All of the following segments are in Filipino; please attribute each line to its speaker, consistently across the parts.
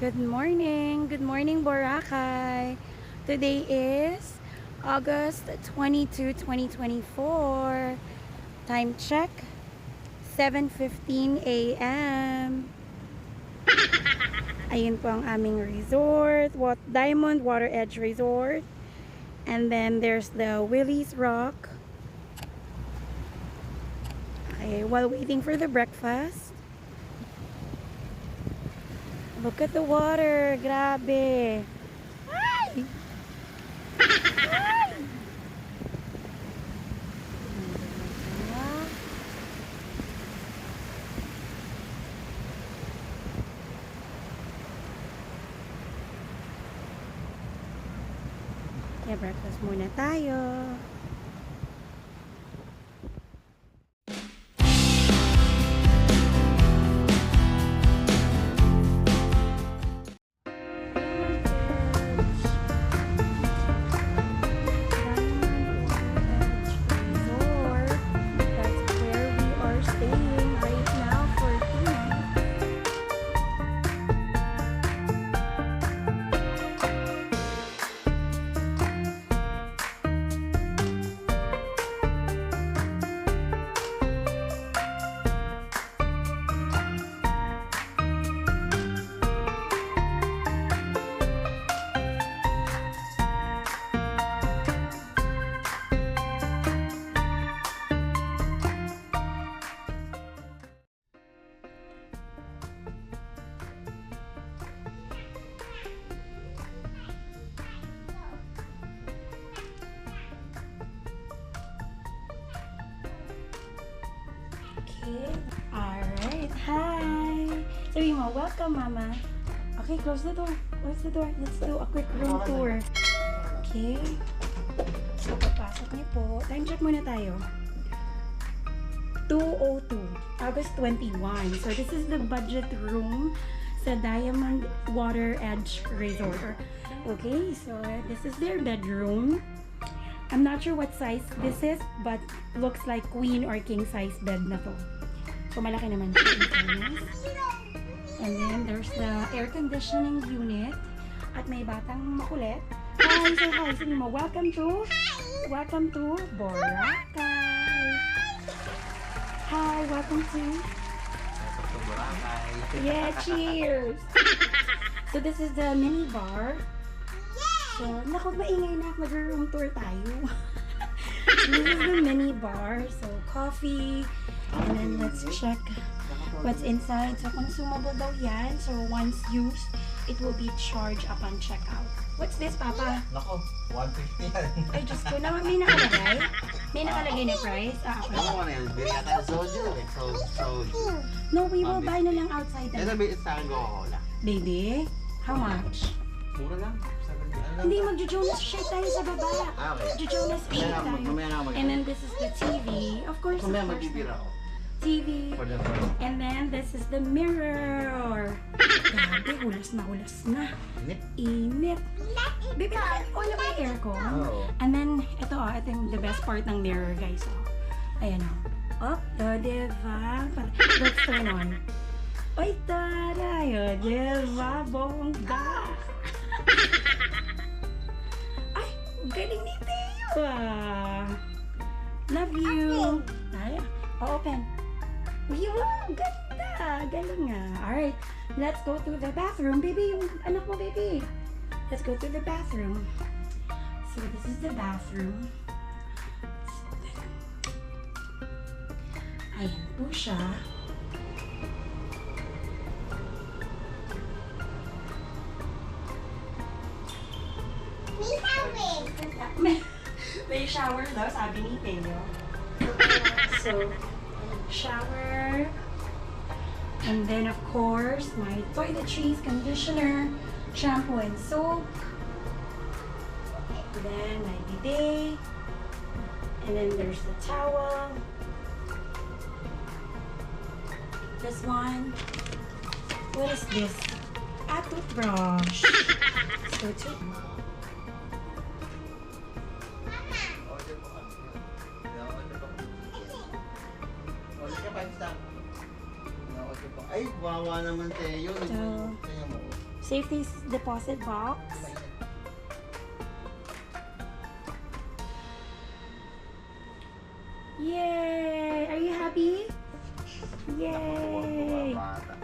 Speaker 1: Good morning Boracay. Today is August 22, 2024. Time check, 7:15 a.m. Ayun po ang aming resort, Diamond Water Edge Resort. And then there's the Willie's Rock. Okay, while waiting for the breakfast. Look at the water. Grabe. Ay! Ay! Kaya breakfast muna tayo. Okay. Alright. Hi. Sabi mo, welcome, Mama. Okay, close the door. Close the door. Let's do a quick room tour. Okay. So, papasok niyo po. Time check muna tayo. 2:02. August 21. So, this is the budget room sa Diamond Water Edge Resort. Okay, so this is their bedroom. I'm not sure what size this is, but looks like queen or king size bed na to. So, malaki naman siya. And then, there's the air conditioning unit. At may batang makulit. Hi, so hi. Sabi mo, welcome to Boracay. Hi, welcome to
Speaker 2: Boracay.
Speaker 1: Yeah, cheers! So, this is the mini bar. So, naku, maingay na. Mag-room tour tayo. This is the mini bar. So, coffee. And then, let's check what's inside. So, consumable daw yan. So, once used, it will be charged upon checkout. What's this, Papa?
Speaker 2: Nako, 150 yan.
Speaker 1: Ay, Diyos ko. May nakalagay? May nakalagay na price? Okay.
Speaker 2: Ano mo na yun? Bili ka tayo soju eh. Soju.
Speaker 1: No, we will buy na lang outside.
Speaker 2: Ito ba sa akin Coca-Cola?
Speaker 1: Baby, how much?
Speaker 2: Mura lang.
Speaker 1: Hindi, mag-Jonas shake tayo sa baba.
Speaker 2: Okay.
Speaker 1: Jonas shake tayo.
Speaker 2: Mamaya na
Speaker 1: And then this is the TV. Of course,
Speaker 2: Mamaya magbibira ako.
Speaker 1: TV.
Speaker 2: For the
Speaker 1: And then this is the mirror. Grabe, hulas na.
Speaker 2: Init?
Speaker 1: Init. Baby, on na ba yung aircon?
Speaker 2: Oo.
Speaker 1: And then, ito yung the best part ng mirror, guys. Ayan o. Diba? Let's turn on. Oy, taray. Diba? Bongga. Ay, galing ni Teo Love you. Ay, open. Wow, ganda. Galing nga. Alright, let's go to the bathroom. Baby, yung anak mo, baby. Let's go to the bathroom. So, this is the bathroom. Ayan po siya. May shower daw, sabi ni Teo. So, shower. And then, of course, my toiletries, conditioner, shampoo, and soap. And then, my bidet. And then, there's the towel. This one. What is this? A toothbrush. So,
Speaker 2: Ay, wawa naman Teo.
Speaker 1: So,
Speaker 2: Tingnan mo.
Speaker 1: Safety deposit box. Yay! Are you happy? Yay!
Speaker 2: Bata.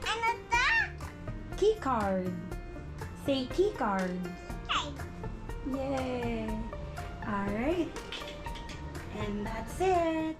Speaker 3: Ano to?
Speaker 1: Key card. Say key card.
Speaker 3: Ay,
Speaker 1: Yay! Alright. And that's it.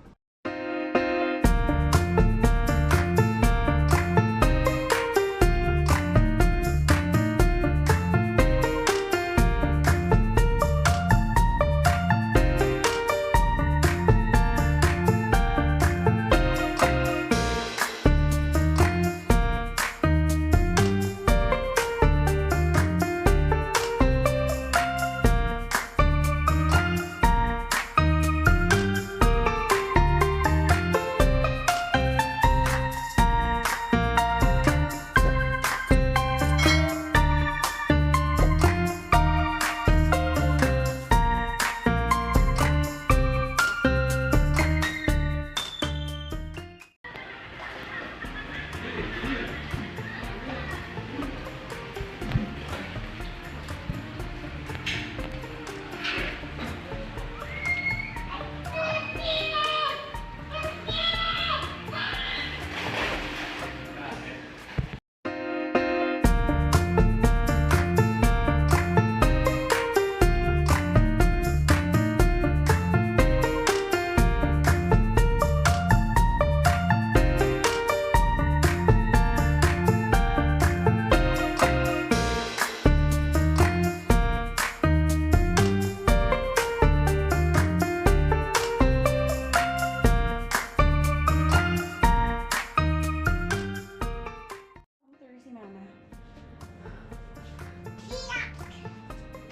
Speaker 1: Si Mama.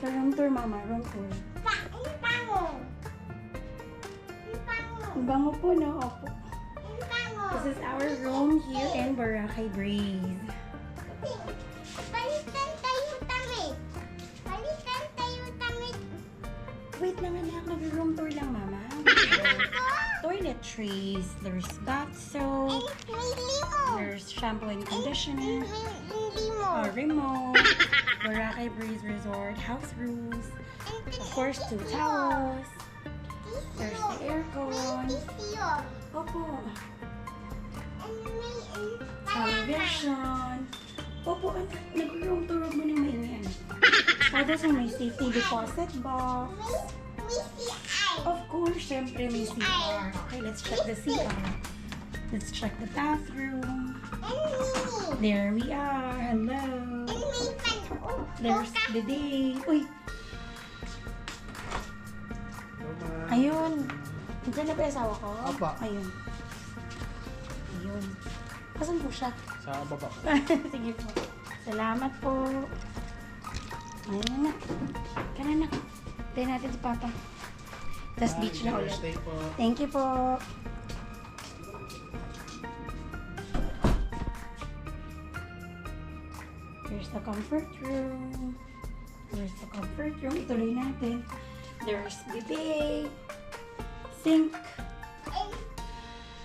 Speaker 1: Room tour, Mama. Room tour.
Speaker 3: ang bango. Ang bango.
Speaker 1: Ang bango po, no? Opo.
Speaker 3: Ang bango.
Speaker 1: This is our room here in Boracay Breeze.
Speaker 3: Balikan tayo tamid. Balikan tayo tamid.
Speaker 1: Wait lang, anak. Nag-room tour lang, Mama. Toiletries. There's bath soap.
Speaker 3: May limo.
Speaker 1: There's shampoo and conditioner.
Speaker 3: May limo.
Speaker 1: Remote. Boracay Breeze Resort. House rules. Of course, 2 towels. There's the aircon.
Speaker 3: Tissue.
Speaker 1: Opo.
Speaker 3: May
Speaker 1: Television. Opo, anak. Nag-room tour. Huwag mo nang maingay. Tapos may safety deposit box.
Speaker 3: May CI.
Speaker 1: Of course, syempre may CR. Okay, let's check the CR. Let's check the bathroom.
Speaker 3: And
Speaker 1: There we are. Hello.
Speaker 3: may pan.
Speaker 1: There's the day. Uy! Ayun. Diyan na ba yung asawa ko?
Speaker 2: Apa.
Speaker 1: Ayun. Ayun. Asan po siya?
Speaker 2: Sa baba.
Speaker 1: Sige po. Salamat po. Ayun na. Kana na. Tayo natin si Papa. Tapos beach na ulit.
Speaker 2: Stay po.
Speaker 1: Thank you po. Here's the comfort room. Here's the comfort room. Ituloy natin. There's bidet, sink,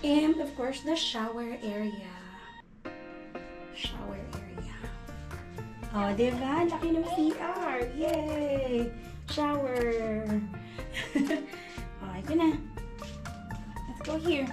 Speaker 1: and of course the shower area. Shower area. Oh, diba? Laki ng CR. Yay! Shower. Oh, ito na. Let's go here.